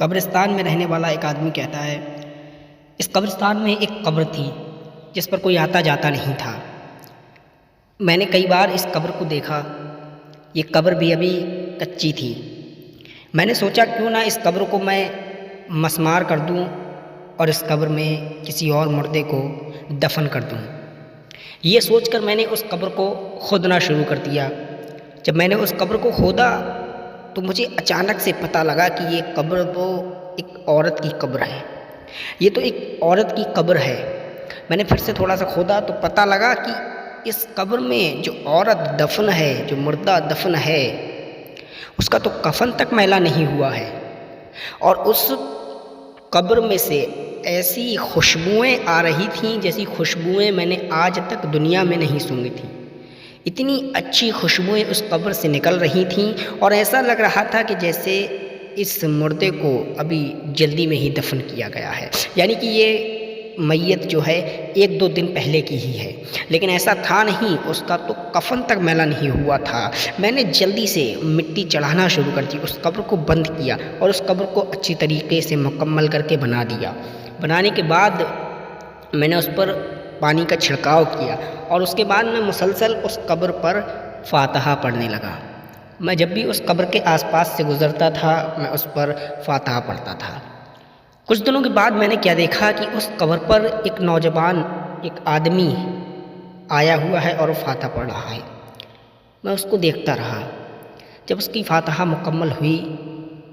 قبرستان میں رہنے والا ایک آدمی کہتا ہے، اس قبرستان میں ایک قبر تھی جس پر کوئی آتا جاتا نہیں تھا۔ میں نے کئی بار اس قبر کو دیکھا، یہ قبر بھی ابھی کچی تھی۔ میں نے سوچا کیوں نہ اس قبر کو میں مسمار کر دوں اور اس قبر میں کسی اور مردے کو دفن کر دوں۔ یہ سوچ کر میں نے اس قبر کو کھودنا شروع کر دیا۔ جب میں نے اس قبر کو کھودا تو مجھے اچانک سے پتہ لگا کہ یہ قبر تو ایک عورت کی قبر ہے، یہ تو ایک عورت کی قبر ہے۔ میں نے پھر سے تھوڑا سا کھودا تو پتہ لگا کہ اس قبر میں جو عورت دفن ہے، جو مردہ دفن ہے، اس کا تو کفن تک میلا نہیں ہوا ہے، اور اس قبر میں سے ایسی خوشبوئیں آ رہی تھیں جیسی خوشبوئیں میں نے آج تک دنیا میں نہیں سونگھی تھیں۔ اتنی اچھی خوشبوئیں اس قبر سے نکل رہی تھیں اور ایسا لگ رہا تھا کہ جیسے اس مردے کو ابھی جلدی میں ہی دفن کیا گیا ہے، یعنی کہ یہ میت جو ہے 1-2 دن پہلے کی ہی ہے، لیکن ایسا تھا نہیں، اس کا تو کفن تک میلا نہیں ہوا تھا۔ میں نے جلدی سے مٹی چڑھانا شروع کر دی، اس قبر کو بند کیا اور اس قبر کو اچھی طریقے سے مکمل کر کے بنا دیا۔ بنانے کے بعد میں نے اس پر پانی کا چھڑکاؤ کیا اور اس کے بعد میں مسلسل اس قبر پر فاتحہ پڑھنے لگا۔ میں جب بھی اس قبر کے آس پاس سے گزرتا تھا میں اس پر فاتحہ پڑھتا تھا۔ کچھ دنوں کے بعد میں نے کیا دیکھا کہ اس قبر پر ایک نوجوان، ایک آدمی آیا ہوا ہے اور وہ فاتحہ پڑھ رہا ہے۔ میں اس کو دیکھتا رہا۔ جب اس کی فاتحہ مکمل ہوئی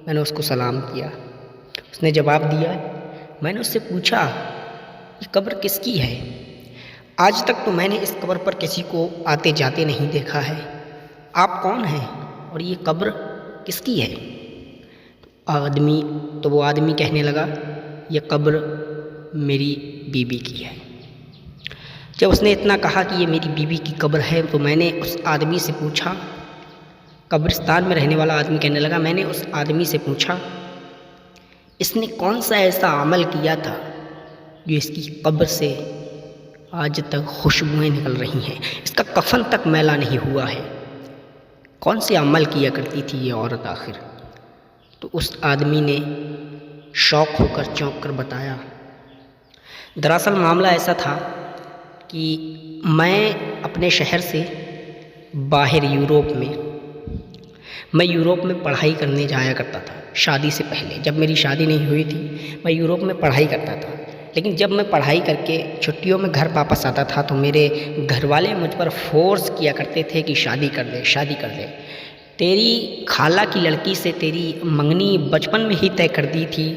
میں نے اس کو سلام کیا، اس نے جواب دیا۔ میں نے اس سے پوچھا یہ قبر کس کی ہے؟ آج تک تو میں نے اس قبر پر کسی کو آتے جاتے نہیں دیکھا ہے، آپ کون ہیں اور یہ قبر کس کی ہے؟ تو وہ آدمی کہنے لگا یہ قبر میری بیوی کی ہے۔ جب اس نے اتنا کہا کہ یہ میری بیوی کی قبر ہے تو میں نے اس آدمی سے پوچھا، قبرستان میں رہنے والا آدمی کہنے لگا، میں نے اس آدمی سے پوچھا اس نے کون سا ایسا عمل کیا تھا جو اس کی قبر سے آج تک خوشبوئیں نکل رہی ہیں، اس کا کفن تک میلا نہیں ہوا ہے، کون سے عمل کیا کرتی تھی یہ عورت آخر؟ تو اس آدمی نے شوق ہو کر چونک کر بتایا، دراصل معاملہ ایسا تھا کہ میں اپنے شہر سے باہر یورپ میں پڑھائی کرنے جایا کرتا تھا۔ شادی سے پہلے جب میری شادی نہیں ہوئی تھی میں یورپ میں پڑھائی کرتا تھا، لیکن جب میں پڑھائی کر کے چھٹیوں میں گھر واپس آتا تھا تو میرے گھر والے مجھ پر فورس کیا کرتے تھے کہ شادی کر لے، تیری خالہ کی لڑکی سے تیری منگنی بچپن میں ہی طے کر دی تھی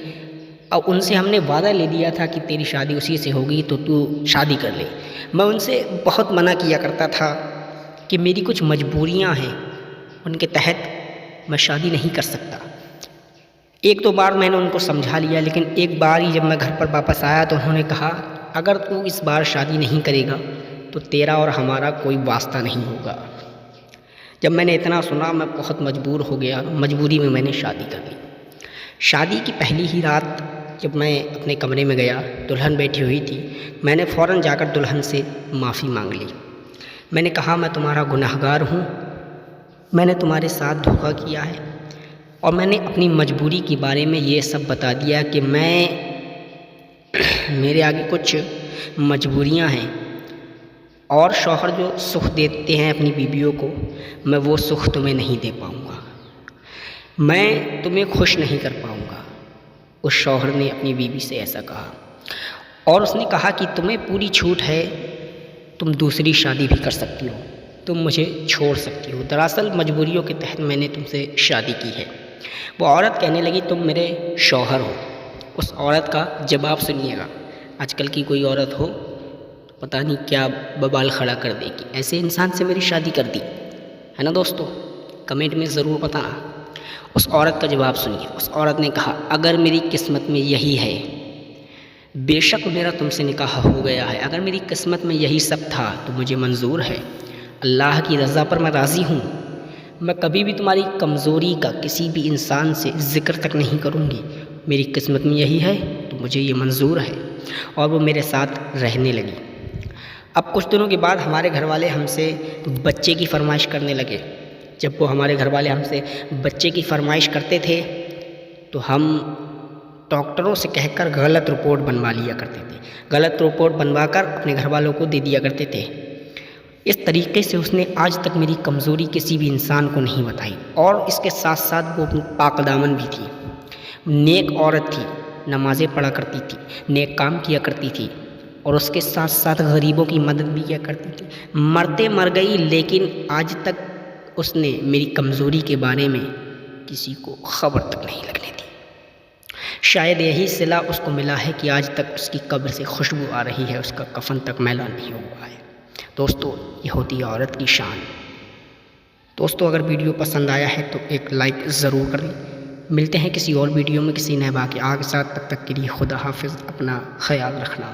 اور ان سے ہم نے وعدہ لے لیا تھا کہ تیری شادی اسی سے ہوگی تو تو شادی کر لے۔ میں ان سے بہت منع کیا کرتا تھا کہ میری کچھ مجبوریاں ہیں، ان کے تحت میں شادی نہیں کر سکتا۔ 1-2 بار میں نے ان کو سمجھا لیا، لیکن ایک بار ہی جب میں گھر پر واپس آیا تو انہوں نے کہا اگر تو اس بار شادی نہیں کرے گا تو تیرا اور ہمارا کوئی واسطہ نہیں ہوگا۔ جب میں نے اتنا سنا میں بہت مجبور ہو گیا، مجبوری میں نے شادی کر لی۔ شادی کی پہلی ہی رات جب میں اپنے کمرے میں گیا، دلہن بیٹھی ہوئی تھی، میں نے فوراً جا کر دلہن سے معافی مانگ لی۔ میں نے کہا میں تمہارا گنہگار ہوں، میں نے تمہارے ساتھ دھوکہ کیا ہے اور میں نے اپنی مجبوری کے بارے میں یہ سب بتا دیا کہ میرے آگے کچھ مجبوریاں ہیں، اور شوہر جو سکھ دیتے ہیں اپنی بیویوں کو میں وہ سکھ تمہیں نہیں دے پاؤں گا، میں تمہیں خوش نہیں کر پاؤں گا۔ اس شوہر نے اپنی بیوی سے ایسا کہا، اور اس نے کہا کہ تمہیں پوری چھوٹ ہے، تم دوسری شادی بھی کر سکتی ہو، تم مجھے چھوڑ سکتی ہو، دراصل مجبوریوں کے تحت میں نے تم سے شادی کی ہے۔ وہ عورت کہنے لگی تم میرے شوہر ہو۔ اس عورت کا جواب سنیے گا، آج کل کی کوئی عورت ہو پتہ نہیں کیا ببال کھڑا کر دے گی، ایسے انسان سے میری شادی کر دی ہے نا دوستو، کمنٹ میں ضرور بتانا۔ اس عورت کا جواب سنیے، اس عورت نے کہا اگر میری قسمت میں یہی ہے، بے شک میرا تم سے نکاح ہو گیا ہے، اگر میری قسمت میں یہی سب تھا تو مجھے منظور ہے، اللہ کی رضا پر میں راضی ہوں، میں کبھی بھی تمہاری کمزوری کا کسی بھی انسان سے ذکر تک نہیں کروں گی، میری قسمت میں یہی ہے تو مجھے یہ منظور ہے۔ اور وہ میرے ساتھ رہنے لگی۔ اب کچھ دنوں کے بعد ہمارے گھر والے ہم سے بچے کی فرمائش کرنے لگے۔ جب وہ ہمارے گھر والے ہم سے بچے کی فرمائش کرتے تھے تو ہم ڈاکٹروں سے کہہ کر غلط رپورٹ بنوا لیا کرتے تھے، غلط رپورٹ بنوا کر اپنے گھر والوں کو دے دیا کرتے تھے۔ اس طریقے سے اس نے آج تک میری کمزوری کسی بھی انسان کو نہیں بتائی، اور اس کے ساتھ ساتھ وہ پاک دامن بھی تھی، نیک عورت تھی، نمازیں پڑھا کرتی تھی، نیک کام کیا کرتی تھی، اور اس کے ساتھ ساتھ غریبوں کی مدد بھی کیا کرتی تھی۔ مرتے مر گئی، لیکن آج تک اس نے میری کمزوری کے بارے میں کسی کو خبر تک نہیں لگنے دی۔ شاید یہی صلہ اس کو ملا ہے کہ آج تک اس کی قبر سے خوشبو آ رہی ہے، اس کا کفن تک میلا نہیں ہوا ہے۔ دوستو، یہ ہوتی ہے عورت کی شان۔ دوستو، اگر ویڈیو پسند آیا ہے تو ایک لائک ضرور کر دیں۔ ملتے ہیں کسی اور ویڈیو میں کسی نئے واقعہ کے ساتھ، تب تک کے لیے خدا حافظ، اپنا خیال رکھنا۔